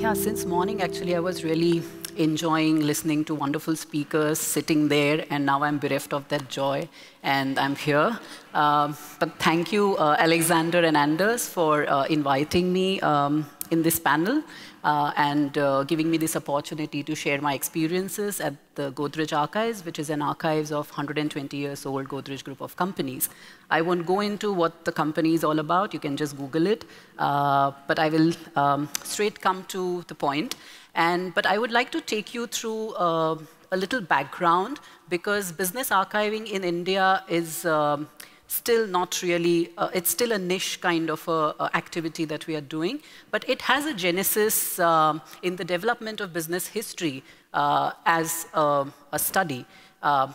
Yeah, since morning, actually, I was really enjoying listening to wonderful speakers, sitting there, and now I'm bereft of that joy, and I'm here. But thank you, Alexander and Anders, for inviting me in this panel and giving me this opportunity to share my experiences at the Godrej Archives, which is an archives of 120 years old Godrej group of companies. I won't go into what the company is all about. You can just Google it. But I will straight come to the point. But I would like to take you through a little background, because business archiving in India is still not really, it's still a niche kind of activity that we are doing. But it has a genesis in the development of business history as a study.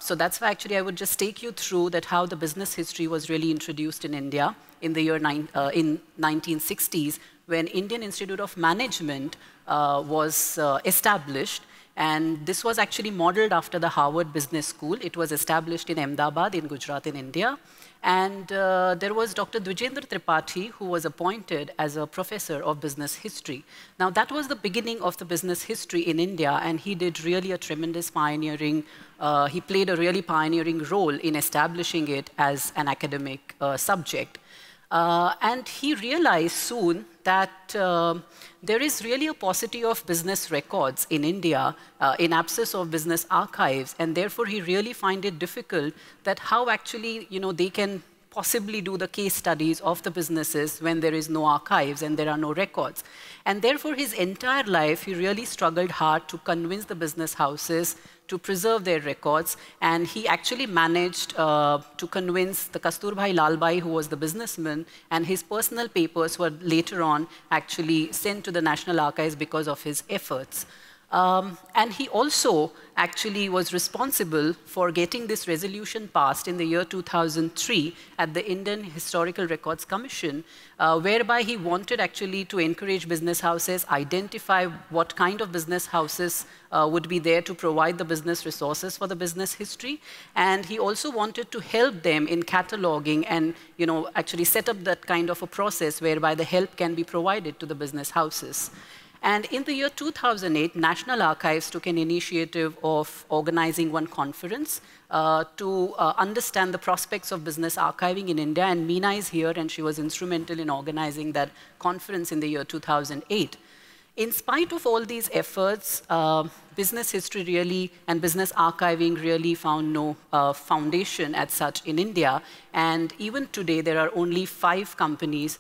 So that's why actually I would just take you through that how the business history was really introduced in India in the year in 1960s, when Indian Institute of Management was established. And this was actually modeled after the Harvard Business School. It was established in Ahmedabad in Gujarat in India. And there was Dr. Dwijendra Tripathi, who was appointed as a professor of business history. Now, that was the beginning of the business history in India, and he did really a tremendous pioneering, he played a really pioneering role in establishing it as an academic subject. And he realized soon that there is really a paucity of business records in India in absence of business archives, and therefore he really find it difficult that how actually they can possibly do the case studies of the businesses when there is no archives and there are no records. And therefore his entire life he really struggled hard to convince the business houses to preserve their records, and he actually managed to convince the Kasturbhai Lalbai, who was the businessman, and his personal papers were later on actually sent to the National Archives because of his efforts. And he also actually was responsible for getting this resolution passed in the year 2003 at the Indian Historical Records Commission, whereby he wanted actually to encourage business houses, identify what kind of business houses would be there to provide the business resources for the business history. And he also wanted to help them in cataloging and actually set up that kind of a process whereby the help can be provided to the business houses. And in the year 2008, National Archives took an initiative of organizing one conference to understand the prospects of business archiving in India. And Meena is here, and she was instrumental in organizing that conference in the year 2008. In spite of all these efforts, business history really and business archiving really found no foundation as such in India. And even today, there are only 5 companies,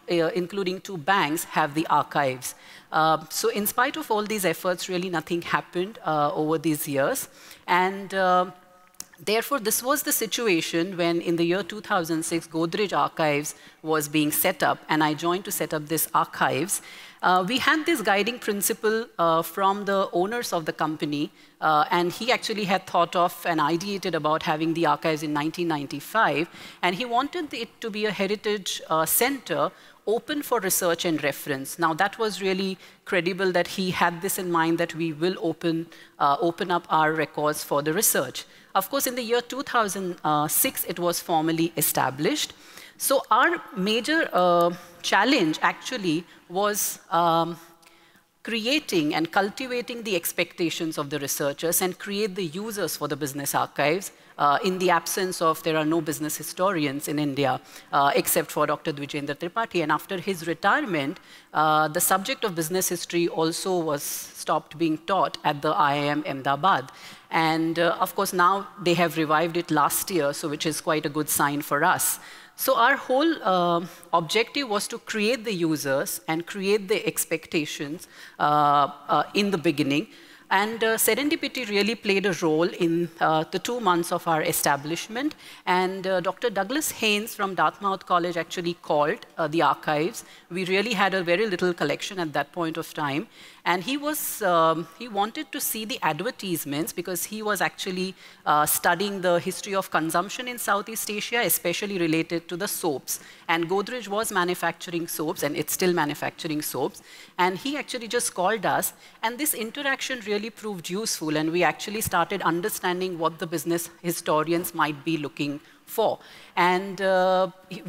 including 2 banks, have the archives. So in spite of all these efforts, really nothing happened over these years. And therefore, this was the situation when, in the year 2006, Godrej Archives was being set up, and I joined to set up this archives. We had this guiding principle from the owners of the company, and he actually had thought of and ideated about having the archives in 1995, and he wanted it to be a heritage center open for research and reference. Now, that was really credible that he had this in mind, that we will open up our records for the research. Of course, in the year 2006, it was formally established. So our major challenge actually was creating and cultivating the expectations of the researchers and create the users for the business archives in the absence of, there are no business historians in India, except for Dr. Dwijendra Tripathi. And after his retirement, the subject of business history also was stopped being taught at the IIM Ahmedabad. And of course, now they have revived it last year, so which is quite a good sign for us. So our whole objective was to create the users and create the expectations in the beginning. And Serendipity really played a role in the 2 months of our establishment. And Dr. Douglas Haynes from Dartmouth College actually called the archives. We really had a very little collection at that point of time. And he wanted to see the advertisements, because he was actually studying the history of consumption in Southeast Asia, especially related to the soaps. And Godrej was manufacturing soaps, and it's still manufacturing soaps. And he actually just called us, and this interaction really proved useful, and we actually started understanding what the business historians might be looking for. And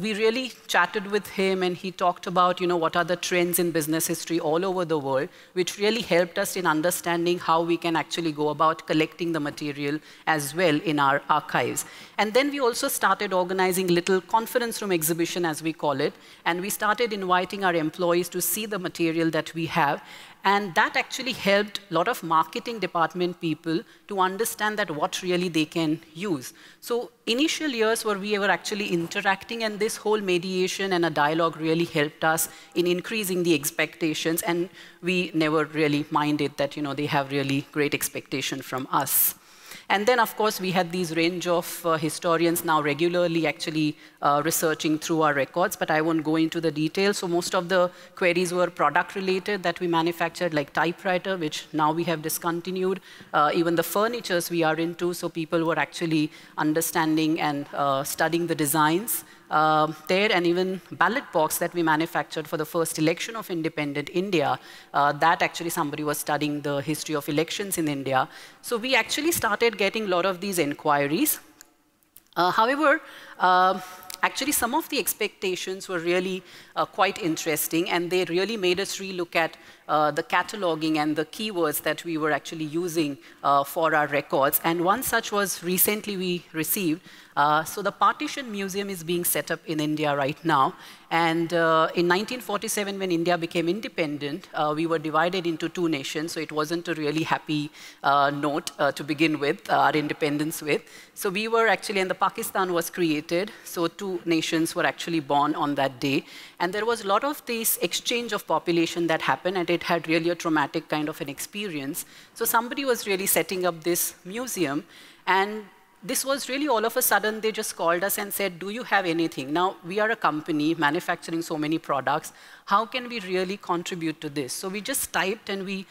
we really chatted with him, and he talked about, what are the trends in business history all over the world, which really helped us in understanding how we can actually go about collecting the material as well in our archives. And then we also started organizing little conference room exhibition, as we call it, and we started inviting our employees to see the material that we have. And that actually helped a lot of marketing department people to understand that what really they can use. So initial years where we were actually interacting, and this whole mediation and a dialogue really helped us in increasing the expectations, and we never really minded that they have really great expectation from us. And then, of course, we had these range of historians now regularly actually researching through our records, but I won't go into the details. So most of the queries were product-related that we manufactured, like typewriter, which now we have discontinued. Even the furnitures we are into, so people were actually understanding and studying the designs there, and even ballot box that we manufactured for the first election of independent India, that actually somebody was studying the history of elections in India. So we actually started getting a lot of these inquiries. However, actually some of the expectations were really quite interesting, and they really made us relook at the cataloging and the keywords that we were actually using for our records. And one such was recently we received. So the Partition Museum is being set up in India right now. And in 1947, when India became independent, we were divided into two nations. So it wasn't a really happy note to begin with, our independence with. So we were actually, and the Pakistan was created. So two nations were actually born on that day. And there was a lot of this exchange of population that happened, and it had really a traumatic kind of an experience. So somebody was really setting up this museum, and this was really all of a sudden, they just called us and said, do you have anything? Now, we are a company manufacturing so many products. How can we really contribute to this? So we just typed, and we,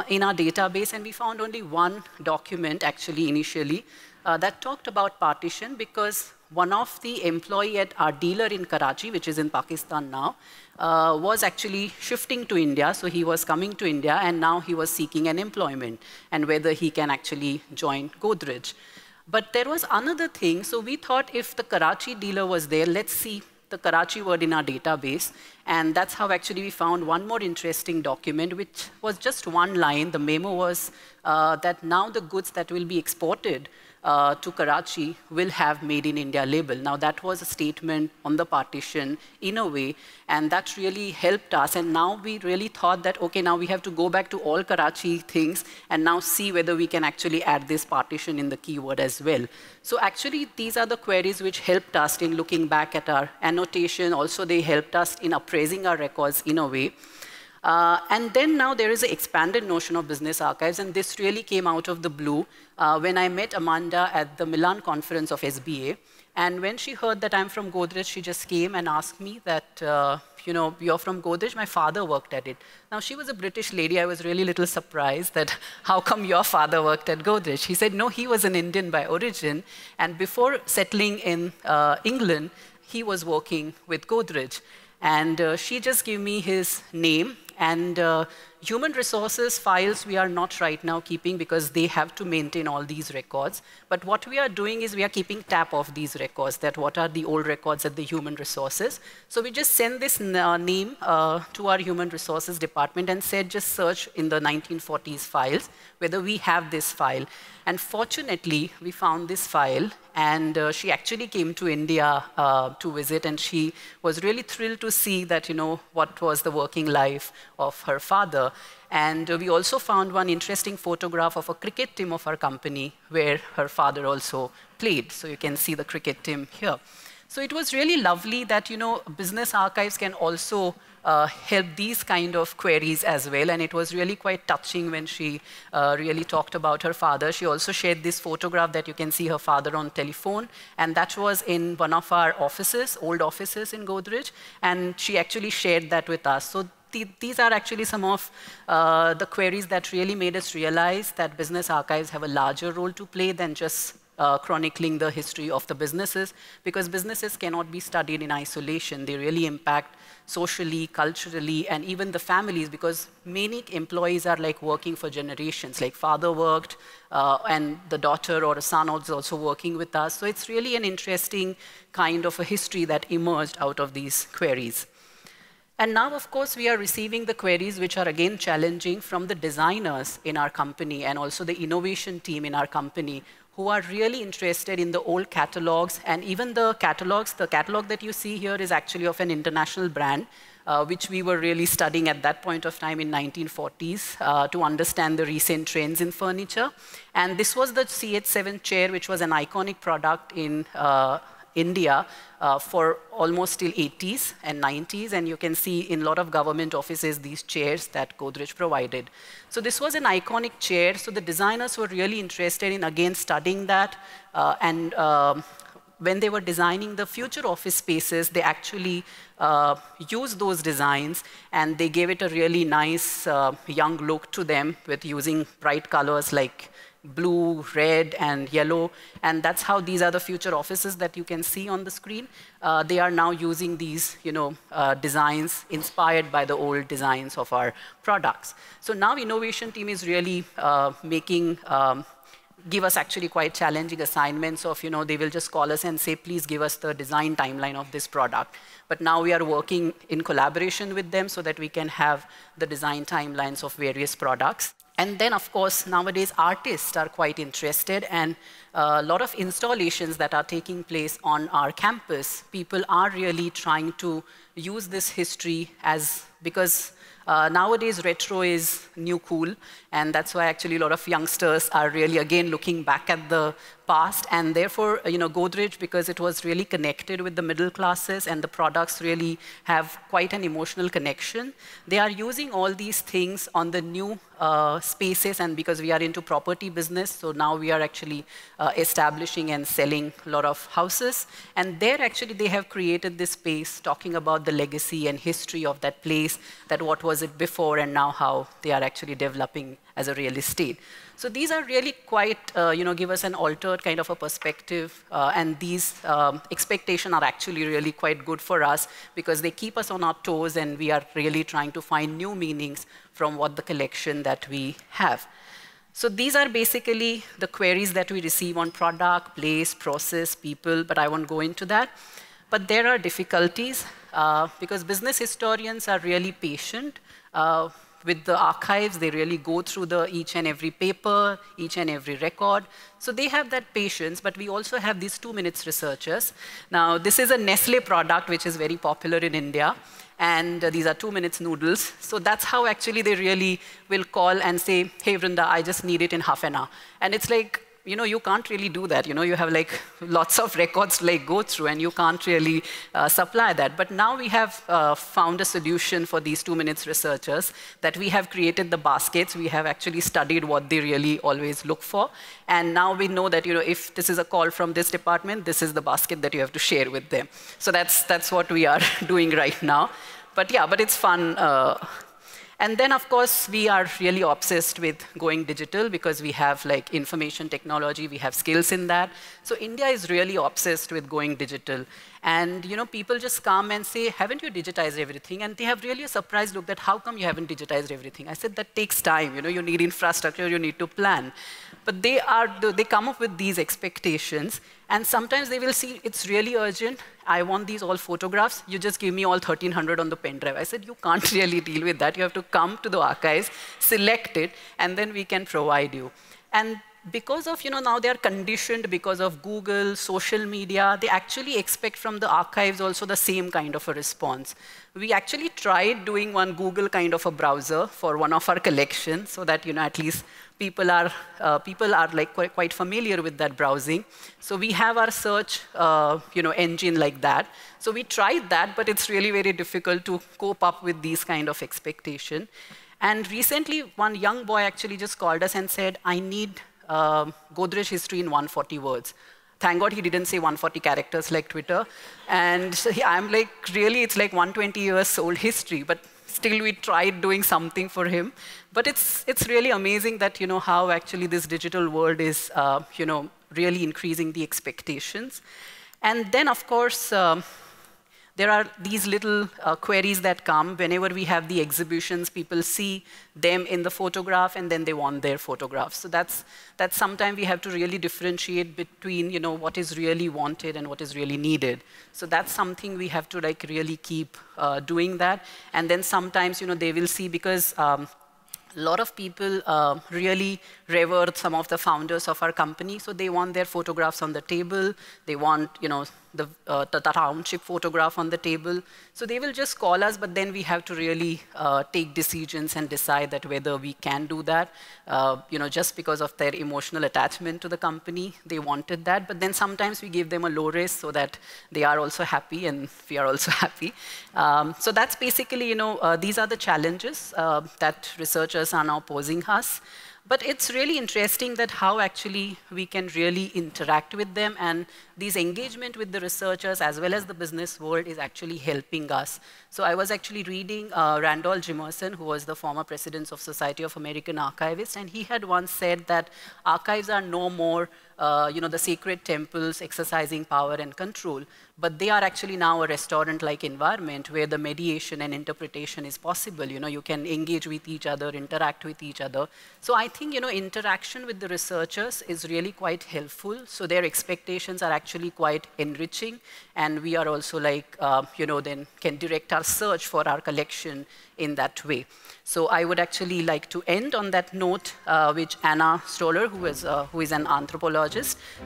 in our database, and we found only one document, actually, initially, that talked about partition, because one of the employee at our dealer in Karachi, which is in Pakistan now, was actually shifting to India. So he was coming to India, and now he was seeking an employment, and whether he can actually join Godrej. But there was another thing. So we thought if the Karachi dealer was there, let's see the Karachi word in our database. And that's how actually we found one more interesting document, which was just one line. The memo was that now the goods that will be exported to Karachi will have Made in India label. Now that was a statement on the partition in a way, and that really helped us. And now we really thought that, okay, now we have to go back to all Karachi things and now see whether we can actually add this partition in the keyword as well. So actually, these are the queries which helped us in looking back at our annotation. Also, they helped us in appraising our records in a way. And then now there is an expanded notion of business archives, and this really came out of the blue when I met Amanda at the Milan conference of SBA. And when she heard that I'm from Godrej, she just came and asked me that, you're from Godrej? My father worked at it. Now, she was a British lady. I was really a little surprised that, how come your father worked at Godrej? He said, no, he was an Indian by origin. And before settling in England, he was working with Godrej. And she just gave me his name. And human resources files we are not right now keeping, because they have to maintain all these records. But what we are doing is we are keeping tab of these records, that what are the old records at the human resources. So we just send this name to our human resources department and said, just search in the 1940s files whether we have this file. And fortunately, we found this file. And she actually came to India to visit, and she was really thrilled to see that, what was the working life of her father. And we also found one interesting photograph of a cricket team of our company where her father also played. So you can see the cricket team here. So it was really lovely that, business archives can also help these kind of queries as well. And it was really quite touching when she really talked about her father. She also shared this photograph that you can see her father on telephone. And that was in one of our offices, old offices in Godrej. And she actually shared that with us. So these are actually some of the queries that really made us realize that business archives have a larger role to play than just chronicling the history of the businesses, because businesses cannot be studied in isolation. They really impact socially, culturally, and even the families, because many employees are like working for generations. Like father worked, and the daughter or a son was also working with us. So it's really an interesting kind of a history that emerged out of these queries. And now, of course, we are receiving the queries which are again challenging from the designers in our company and also the innovation team in our company, who are really interested in the old catalogs. And even the catalogs, the catalog that you see here is actually of an international brand, which we were really studying at that point of time in 1940s to understand the recent trends in furniture. And this was the CH7 chair, which was an iconic product in India for almost till 80s and 90s, and you can see in a lot of government offices these chairs that Godrej provided. So this was an iconic chair, so the designers were really interested in again studying that, and when they were designing the future office spaces, they actually used those designs, and they gave it a really nice young look to them with using bright colors like blue, red, and yellow. And that's how these are the future offices that you can see on the screen. They are now using these designs inspired by the old designs of our products. So now innovation team is really give us actually quite challenging assignments of, they will just call us and say, please give us the design timeline of this product. But now we are working in collaboration with them so that we can have the design timelines of various products. And then, of course, nowadays, artists are quite interested, and a lot of installations that are taking place on our campus, people are really trying to use this history because nowadays, retro is new cool, and that's why actually a lot of youngsters are really, again, looking back at the past, and therefore, Godrej, because it was really connected with the middle classes, and the products really have quite an emotional connection, they are using all these things on the new spaces, and because we are into property business, so now we are actually establishing and selling a lot of houses, and there actually they have created this space talking about the legacy and history of that place, that what was it before and now how they are actually developing as a real estate. So these are really quite, give us an altered kind of a perspective, and these expectations are actually really quite good for us because they keep us on our toes, and we are really trying to find new meanings from what the collection that we have. So these are basically the queries that we receive on product, place, process, people, but I won't go into that. But there are difficulties because business historians are really patient. With the archives, they really go through each and every paper, each and every record. So they have that patience, but we also have these 2 minutes researchers. Now, this is a Nestle product, which is very popular in India. And these are 2 minutes noodles. So that's how actually they really will call and say, hey, Vrunda, I just need it in half an hour. And it's like, you can't really do that. You have like lots of records to like go through, and you can't really supply that. But now we have found a solution for these 2 minutes researchers, that we have created the baskets. We have actually studied what they really always look for. And now we know that, if this is a call from this department, this is the basket that you have to share with them. So that's what we are doing right now. But yeah, but it's fun. And then, of course, we are really obsessed with going digital because we have like information technology, we have skills in that. So India is really obsessed with going digital. And people just come and say, haven't you digitized everything? And they have really a surprised look that, how come you haven't digitized everything? I said, that takes time. You need infrastructure, you need to plan. But they come up with these expectations, and sometimes they will see it's really urgent. I want these all photographs. You just give me all 1,300 on the pen drive. I said, you can't really deal with that. You have to come to the archives, select it, and then we can provide you. And because of, now they are conditioned because of Google, social media, they actually expect from the archives also the same kind of a response. We actually tried doing one Google kind of a browser for one of our collections so that, at least people are like quite familiar with that browsing. So we have our search, engine like that. So we tried that, but it's really very difficult to cope up with these kind of expectation. And recently, one young boy actually just called us and said, I need Godrej history in 140 words. Thank God he didn't say 140 characters like Twitter. And so, yeah, I'm like, really, it's like 120 years old history. But still, we tried doing something for him. But it's really amazing that, how actually this digital world is, really increasing the expectations. And then, of course, there are these little queries that come whenever we have the exhibitions. People see them in the photograph, and then they want their photographs. So that's sometimes we have to really differentiate between, you know, what is really wanted and what is really needed. So that's something we have to like really keep doing that. And then sometimes, you know, they will see, because a lot of people really revere some of the founders of our company, so they want their photographs on the table. They want, you know, the township photograph on the table. So they will just call us, but then we have to really take decisions and decide that whether we can do that. You know, just because of their emotional attachment to the company, they wanted that. But then sometimes we give them a low risk so that they are also happy and we are also happy. So that's basically, you know, these are the challenges that researchers are now posing us. But it's really interesting that how actually we can really interact with them, and this engagement with the researchers as well as the business world is actually helping us. So I was actually reading Randolph Jimerson, who was the former president of Society of American Archivists, and he had once said that archives are no more you know, the sacred temples exercising power and control, but they are actually now a restaurant-like environment where the mediation and interpretation is possible. You know, you can engage with each other, interact with each other. So I think, you know, interaction with the researchers is really quite helpful. So their expectations are actually quite enriching, and we are also like, you know, then can direct our search for our collection in that way. So I would actually like to end on that note, which Anna Stoller, who is an anthropologist,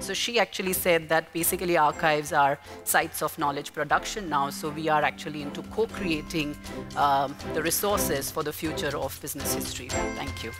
so she actually said that basically archives are sites of knowledge production now. So we are actually into co-creating the resources for the future of business history. Thank you.